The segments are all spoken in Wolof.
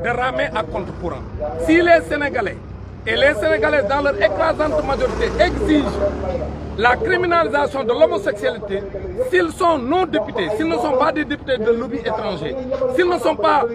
de ramer à contre-courant. Si les Sénégalais et les Sénégalais dans leur écrasante majorité exigent la criminalisation de l'homosexualité, s'ils sont non députés, s'ils ne sont pas des députés de lobby étrangers, s'ils ne sont pas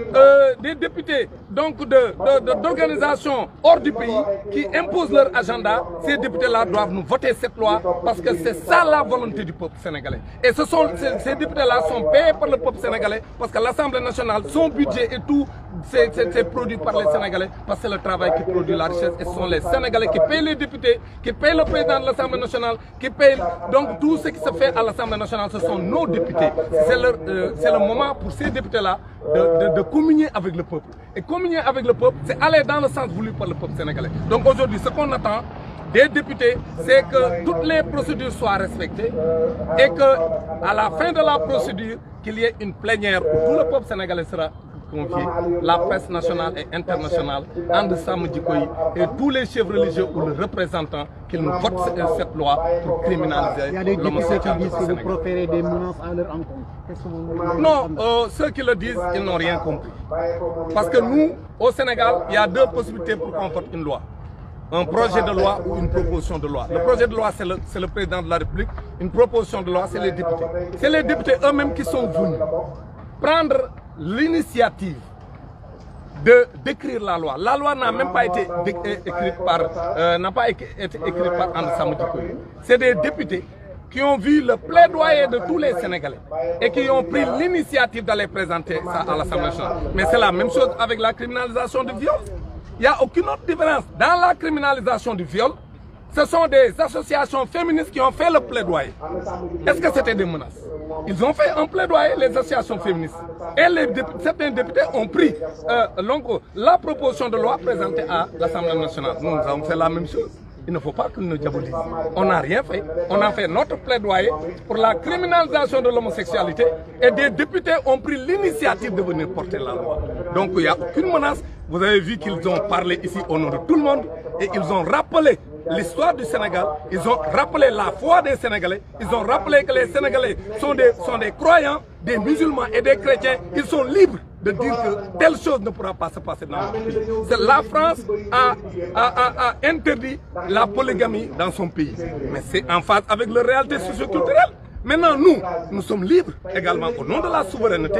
des députés d'organisations hors du pays qui imposent leur agenda, ces députés-là doivent nous voter cette loi parce que c'est ça la volonté du peuple sénégalais. Et ces députés-là sont payés par le peuple sénégalais parce que l'Assemblée nationale, son budget et tout, c'est produit par les Sénégalais parce que c'est le travail qui produit la richesse et ce sont les Sénégalais qui payent les députés, qui payent le président de l'Assemblée nationale, qui payent donc tout ce qui se fait à l'Assemblée nationale, ce sont nos députés. C'est le moment pour ces députés-là de communier avec le peuple. Et communier avec le peuple, c'est aller dans le sens voulu par le peuple sénégalais. Donc aujourd'hui, ce qu'on attend des députés, c'est que toutes les procédures soient respectées et qu'à la fin de la procédure, qu'il y ait une plénière où tout le peuple sénégalais sera confié, la presse nationale et internationale, And Samm Jikko Yi et tous les chefs religieux ou le représentant qu'ils nous votent cette loi pour criminaliser l'homosexualité. Il y a des députés qui disent que vous proférez des menaces à leur encontre. Non, ceux qui le disent, ils n'ont rien compris. Parce que nous, au Sénégal, il y a deux possibilités pour qu'on vote une loi. Un projet de loi ou une proposition de loi. Le projet de loi, c'est le président de la République. Une proposition de loi, c'est les députés. C'est les députés eux-mêmes qui sont venus prendre l'initiative d'écrire la loi. La loi n'a même pas été écrite par And Samm Jikko Yi. C'est des députés qui ont vu le plaidoyer de tous les Sénégalais et qui ont pris l'initiative d'aller présenter ça à l'Assemblée nationale. Mais c'est la même chose avec la criminalisation du viol. Il n'y a aucune autre différence. Dans la criminalisation du viol, ce sont des associations féministes qui ont fait le plaidoyer. Est-ce que c'était des menaces? Ils ont fait un plaidoyer, les associations féministes. Et certains députés ont pris la proposition de loi présentée à l'Assemblée nationale. Nous avons fait la même chose. Il ne faut pas qu'ils nous diabolisent. On n'a rien fait. On a fait notre plaidoyer pour la criminalisation de l'homosexualité et des députés ont pris l'initiative de venir porter la loi. Donc il n'y a aucune menace. Vous avez vu qu'ils ont parlé ici au nom de tout le monde et ils ont rappelé l'histoire du Sénégal, ils ont rappelé la foi des Sénégalais, ils ont rappelé que les Sénégalais sont des croyants, des musulmans et des chrétiens, ils sont libres de dire que telle chose ne pourra pas se passer dans notre pays. La France a interdit la polygamie dans son pays, mais c'est en phase avec les réalités socioculturelles. Maintenant, nous sommes libres également au nom de la souveraineté,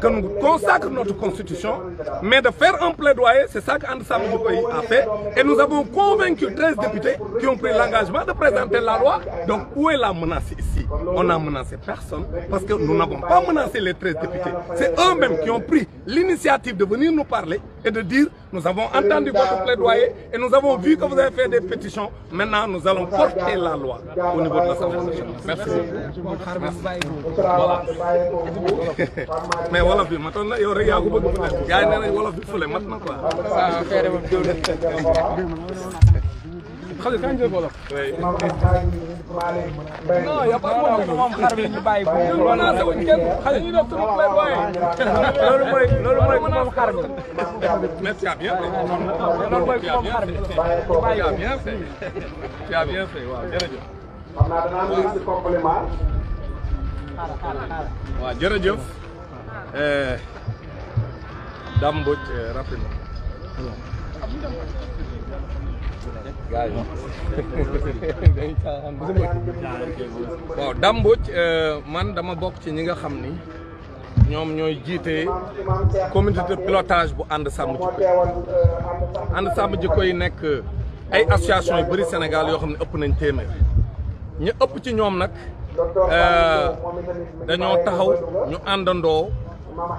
que nous consacre notre constitution, mais de faire un plaidoyer, c'est ça qu'And Samm Jikko Yi a fait. Et nous avons convaincu 13 députés qui ont pris l'engagement de présenter la loi. Donc, où est la menace ici? On n'a menacé personne parce que nous n'avons pas menacé les 13 députés. C'est eux-mêmes qui ont pris l'initiative de venir nous parler et de dire nous avons entendu votre plaidoyer et nous avons vu que vous avez fait des pétitions. Maintenant, nous allons porter la loi au niveau de l'Assemblée nationale. Merci. Voilà. Mais wolof bi matoon na yow rek yaa ko bëgg fu ne yaa nee nañ wolof bi fële mat na quoi. waaw feere moom diw xale kañ jël wolof. non y a pas moom xar bi ñu bàyyi ko. ñun menacé wuñ kenn xale ñu def suñu plaidoyer. loolu mooy moom xar bi. mais tu as bien fait. loolu mooy moom xar bi. tu as bien fait. tu as bien fait waaw jërëjëf. xam naa danaa nuyu si complément. waaw jërëjëf Dame Mbodj rapidement. waaw Dame Mbodj man dama bokk ci ñi nga xam ni ñoom ñooy jiite comité de pilotage bu And Samm Jikko Yi. And Samm Jikko Yi nekk ay association yu bëri Sénégal yoo xam ne ëpp nañ téeméer. ñu ëpp ci ñoom nag dañoo taxaw ñu àndandoo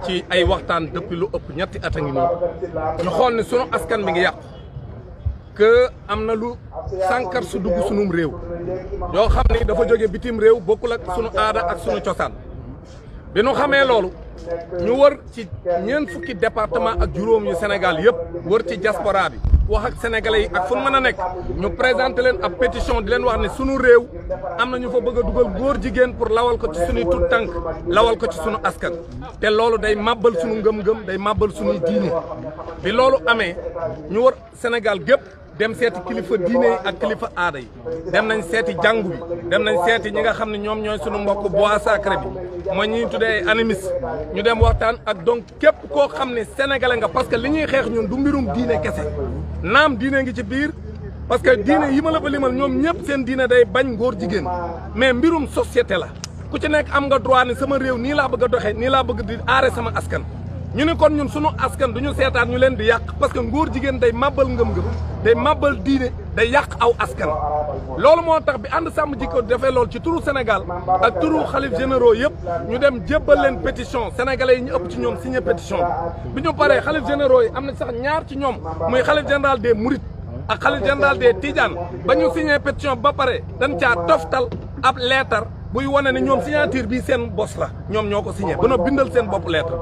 ci ay waxtaan depuis lu ëpp ñetti at a ngi nii ñu xool ne sunu askan mi ngi yàqu que am na lu sànkar su dugg sunum réew yoo xam ni dafa jóge bitim réew bokkul ak sunu aada ak sunu cosaan bi nu xamee loolu ñu wër ci ñeent fukki département ak juróom yu Sénégal yëpp wër ci diaspora bi wax ak sénégalais yi ak fu mën a nekk ñu présenté leen ab pétition di leen wax ne sunu réew am na ñu fa bëgg a dugal góor jigéen pour lawal ko ci sunuy tut tànk lawal ko ci sunu askan te loolu day màbbal sunu ngëm-ngëm day màbbal sunuy diine bi loolu amee ñu wër Sénégal gépp dem seeti kilifa diine yi ak kilifa aada yi dem nañ seeti jàngu bi dem nañ seeti ñi nga xam ne ñoom ñooy sunu mbokk bois sacré bi mooy ñi ñuy tuddee ay animistes ñu dem waxtaan ak donc képp koo xam ne sénégalais nga parce que li ñuy xeex ñun du mbirum diine kese naam diine ngi ci biir parce que diine yi ma la fa limal ñoom ñëpp seen diine day bañ ngóor jigéen mais mbirum société la ku ci nekk am nga droit ni sama réew nii laa bëgg a doxee nii laa bëgg di aare sama askan ñu ne kon ñun sunu askan du ñu seetaan ñu leen di yàq parce que ngóor jigéen day màbbal ngëm-ngëm day màbbal diine day yàq aw askan loolu moo tax bi ànd sàmm jikko defee loolu ci turu Sénégal ak turu xalif généraux yëpp ñu dem jébbal leen pétition sénégalais yi ñu ëpp ci ñoom signé pétition bi ñu paree xalif généraux yi am na sax ñaar ci ñoom muy xalif général des Mourides ak xalif général des Tidiane ba ñu signé pétition ba pare dañ caa toftal ab leetar buy wane ne ñoom signature bii seen bos la ñoom ñoo ko signé ba noo bindal seen bopp lettre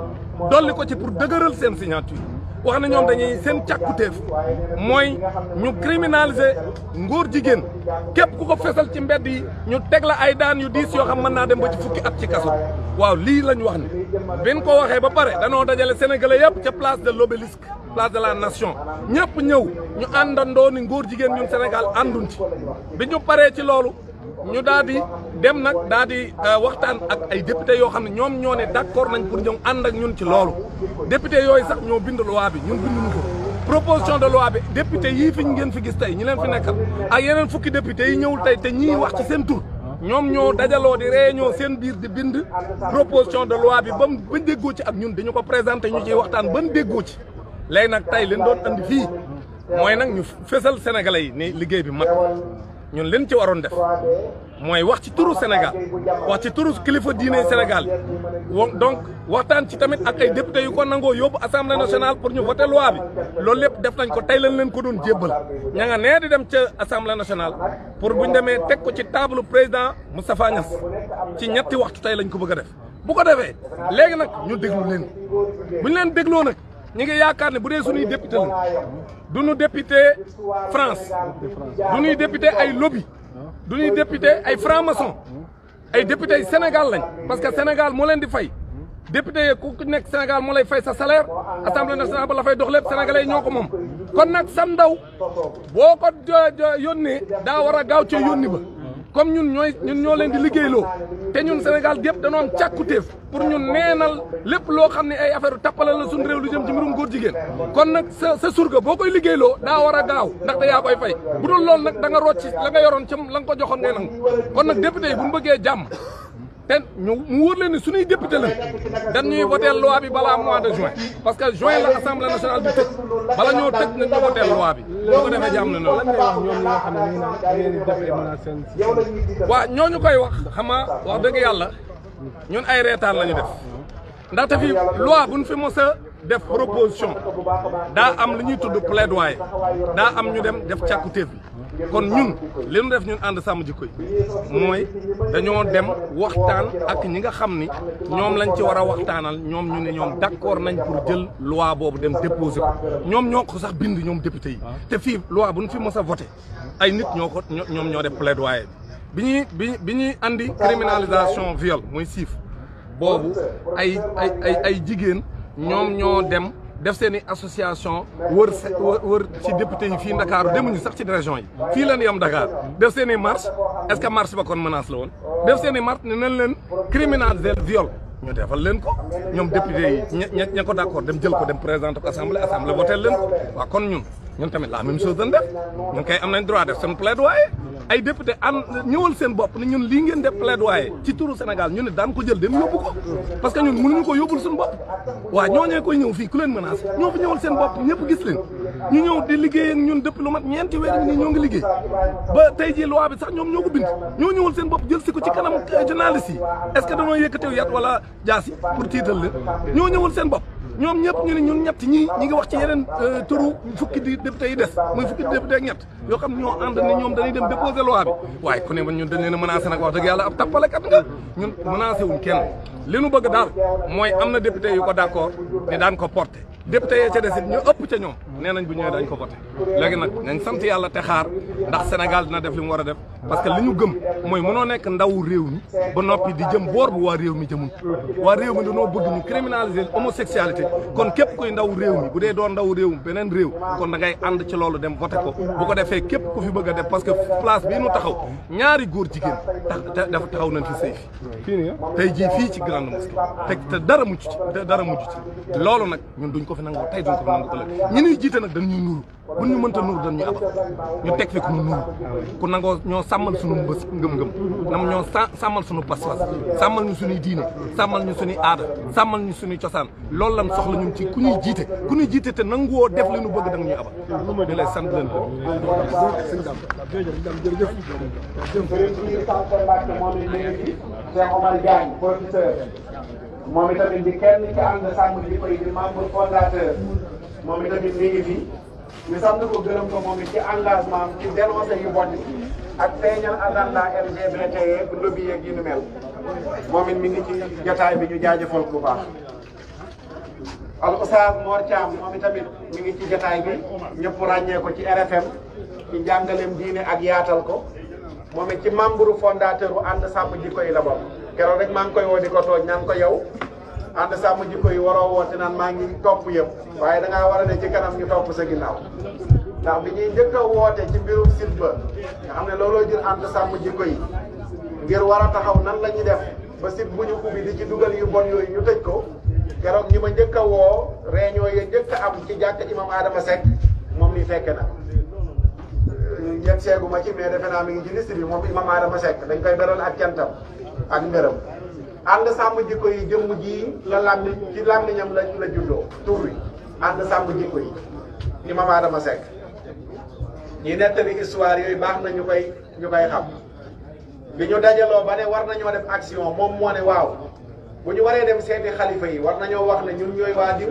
dolli ko ci pour dëgëral seen signature wax na ñoom dañuy seen càkkutéef mooy ñu criminaliser ngóor jigéen képp ku ko fesal ci mbedd yi ñu teg la ay daan yu diis yoo xam mën naa dem ba ci fukki at ci kaso waaw lii la ñu wax ni bin ko waxee ba pare danoo dajale sénégalais yëpp ca place de l'Obélisque place de la nation ñëpp ñëw ñu àndandoo ni ngóor jigéen ñun Sénégal ànduñ ci bi ñu paree ci loolu ñu daal di dem nag daal di waxtaan ak ay député yoo xam ne ñoom ñoo ne d'accord nañ pour ñëw ànd ak ñun ci loolu député yooyu sax ñoo bind loi bi ñun binduñu ko proposition de loi bi député yii fi ngeen fi gis tey ñi leen fi nekkal ak yeneen fukki député yi ñëwul tey te ñii wax ci seen tur ñoom ñoo dajaloo di réunion seen biir di bind proposition de loi bi ba déggoo ci ak ñun dañu ko présenté ñu ciy waxtaan ban déggoo ci léegi nag tey leen doon andi fii mooy nag ñu fésal sénégalais yi ni liggéey bi mat ñun leen ci waroon def mooy wax ci turu Sénégal wax ci turu kilifa diine Sénégal donc waxtaan ci tamit ak ay député yu ko nangoo yóbbu assemblée nationale pour ñu voter loi bi loolu lépp def nañ ko tey lañ leen ko doon jébbal ña nga nee di dem ca assemblée nationale pour buñ demee teg ko ci table président Moustapha Niass ci ñetti waxtu tey lañ ko bëgg a def bu ko defee léegi nag ñu déglu leen buñ leen dégloo nag ñi ngi yaakaar ne bu dee suñuy député lañ du ñu député France du ñuy député ay lobby du ñuy député ay franc-maçon ay député Sénégal lañ parce que Sénégal moo leen di fay député yi ku nekk Sénégal moo lay fay sa salaire assemblée nationale ba la fay dox lépp sénégalais yi ñoo ko moom kon nag sam ndaw boo ko yónnee daa war a gaaw ca yónni ba comme ñun ñoo leen di liggéeyloo te ñun Sénégal gépp dañoo am càkkutéef pour ñun neenal lépp loo xam ne ay affaire tappalal la suñu réew lu jëm ci mbirum góor jigéen kon nag sa surga boo koy liggéeyloo daa war a gaaw ndaxte yaa koy fay bu dul loolu nag da nga rocci la nga yoroon ca la nga ko joxoon ngay nangu kon nag député yi bu ñu bëggee jàmm te mu wóor leen ni suñuy député la dañuy voter loi bi balaa mois de juin parce que juin la assemblée nationale bi tëj bala ñoo tëj nañ ñu voter loi bi boo ko defee jàmm na noonu waaw ñooñu koy wax xam nga wax dëgg yàlla ñun ay reetaan la ñu def ndaxte fi loi buñ fi mos a def proposition daa am lu ñuy tudd plaidoyer daa am ñu dem def càkkutéef bi kon ñun li ñu def ñun ànd sàmm jikko yi mooy dañoo dem waxtaan ak ñi nga xam ni ñoom lañ ci war a waxtaanal ñoom ñu ne ñoom d'accord nañ pour jël loi boobu dem déposer ko ñoom ñoo ko sax bind ñoom député yi te fii loi bu ñu fi mos a voté ay nit ñoom ñoo def plaidoyer bi ñuy andi criminalisation viol muy siif boobu ay jigéen ñoom ñoo dem def seen i association wër ci député yi fii Ndakaaru demuñu sax ci région yi fii leen yam Dakar def seen i marche est-ce que marche ba kon menace la woon def seen i marche ne nañ leen criminaliser viol ñu defal leen ko ñoom député yi ña ko d'accord dem jël ko dem présenter ko assemblée voté leen ko waaw kon ñun tamit la même chose dañ def ñun kay am nañ droit def seen plaidoyer ay député ñëwal seen bopp ne ñun lii ngeen def plaidoyer ci turu Sénégal ñu ne daan ko jël dem yóbbu ko parce que ñun mënuñu ko yóbbul suñu bopp waaw ñooñee koy ñëw fii ku leen menacé ñoo fi ñëwal seen bopp ñëpp gis leen ñu ñëw di liggéey ak ñun depuis lu mat ñeenti weer nii ñoo ngi liggéey ba tey jii loi bi sax ñoom ñoo ko bind ñoo ñëwal seen bopp jël si ko ci kanam journaliste yi est-ce que dañoo yëkkatew yat wala jaasi pour tiital leen ñoo ñëwal seen bopp ñoom ñëpp ñu ne ñun ñett ñi ngi wax ci yeneen turu fukki député yi des muy fukki député ak ñett yoo xam ñoo ànd ne ñoom dañuy dem déposer loi bi waaye ku ne man ñun dañ leen a menacé nag wax dëgg yàlla ab tappalekat nga ñun menacé wuñ kenn li nu bëgg daal mooy am na député yu ko d'accord ni daan ko porté député yee ca des it ñu ëpp ca ñoom nee nañ bu ñëwee dañ ko voté léegi nag nañ sant yàlla te xaar ndax Sénégal dina def li mu war a def parce que li ñu gëm mooy mënoo nekk ndawu réew mi ba noppi di jëm boor bu waa réew mi jëmul waa réew mi dañoo bëgg ñu criminaliser homosexualité kon képp kuy ndaw réew mi bu dee doon ndaw réew mi beneen réew kon da ngay ànd ci loolu dem voté ko bu ko defee képp ku fi bëgg a def parce que place bii nu taxaw ñaari góor jigéen dafa taxaw nañ fi sëy fi tey jii fii ci grande mosquée te dara mucc ci dara mujj ci loolu nag ñun duñ ko fi nangoo tey duñ ko fi nangoo ëllëg ñi ñuy jiite nag dañ ñuy nuru bu ñu mënta nuru dañ ñu abal ñu teg fi ku ñu nuru ku nangoo ñoo sàmmal suñu bës ngëm-ngëm nam ñoo sàmmal suñu pas-pas sàmmal ñu suñuy diine sàmmal ñu suñuy aada sàmmal ñu suñuy cosaan loolu lan soxla ñun ci ku ñuy jiite te nanguwoo def li ñu bëgg da nga ñuy abal di lay sant leen ko Cheikh Omar Diagne professeur moom itamit di kenn ci ànd sàmm jikko yi di membre fondateur moom itamit mi ngi fi ñu sant ko gërëm ko moom it ci engagement ci dénoncé yu bon ak feeñal agenda LGBT yeeg lobby yeeg yu nu mel moom it mi ngi ci jotaay bi ñu jaajëfal bu baax. al Oustaz Mor Thiam moom itamit mi ngi ci jotaay bi ñëpp ràññee ko ci RFM ci njàngaleem diine ak yaatal ko. moom it ci membre fondateur bu ànd sàmm jikko yi la bokk keroog rek maa ngi koy woo di ko tooñ naan ko yow ànd sàmm jikko yi waroo woote naan maa ngi topp yëpp waaye da ngaa war a ne ci kanam ñu topp sa ginnaaw ndax bi ñuy njëkk a woote ci mbirum site ba nga xam ne looloo jël ànd sàmm jikko yi ngir war a taxaw nan la ñuy def ba site bu ñu ubbi di ci dugal yu bon yooyu ñu tëj ko keroog ñi ma njëkk a woo réunion yi njëkk a am ci jàkk imam Adama Seck moom mi fekke na yéen seegu ma ci mais defe naa mi ngi ci liste bi moom imam Adama Seck dañ koy beral ak cantam ak ngërëm ànd sàmm jikko yi jëmm ji la làmmi ci làmmiñam la juddoo tur wi ànd sàmm jikko yi imam Adama Seck ñi nettali histoire yooyu baax na ñu koy xam bi ñu dajaloo ba ne war nañoo def action moom moo ne waaw bu ñu waree dem seeti xalifa yi war nañoo wax ne ñun ñooy waa diw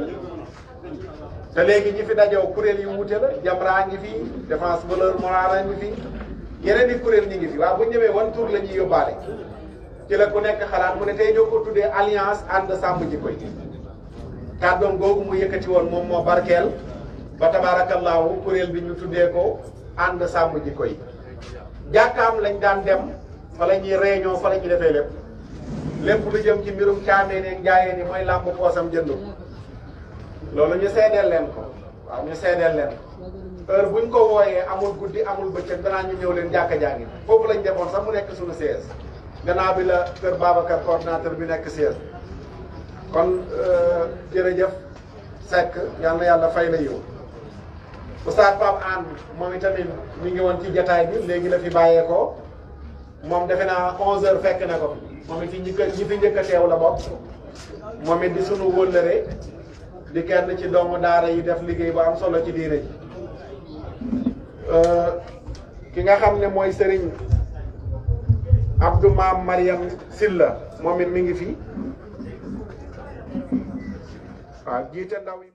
te léegi ñi fi dajoo kuréel yu wuute la Jamra ngi fi défense valeur morale ngi fi yeneen i kuréel ñi ngi fi waaw bu ñu ñëwee wan tur la ñuy yóbbaale ci la ku nekk xalaat mu ne tey ñoo ko tuddee alliance ànd sàmm jikko yi kàddoom googu mu yëkkati woon moom moo barkeel ba tabaarakallaahu kuréel bi ñu tuddee ko ànd sàmm jikko yi jàkkaam lañ daan dem fa la ñuy réunion fa la ñuy defee lépp lu jëm ci mbirum caamee ne njaayee ni mooy làmb poosam jënd loolu ñu seedeel leen ko waaw ñu seedeel leen heure buñ ko wooyee amul guddi amul bëccëg danaa ñu ñëw leen jàkka jàngi foofu lañ defoon sax mu nekk suñu siège gannaaw bi la kër Babacar coordinateur bi nekk siège kon jërëjëf Seck yal na yàlla fay la yiw Oustaz Pape Anne moom itamit mi ngi woon ci jataay bi léegi la fi bàyyeekoo moom defe naa 11h fekk na ko moom it ñi fi njëkk a teew la bokk moom it di sunu wóllëre di kenn ci doomu daara yi def liggéey bu am solo ci diine ji ki nga xam ne mooy Serigne Abdou Maam Mariam Silla moom it mi ngi fi waaw jiite ndaw yi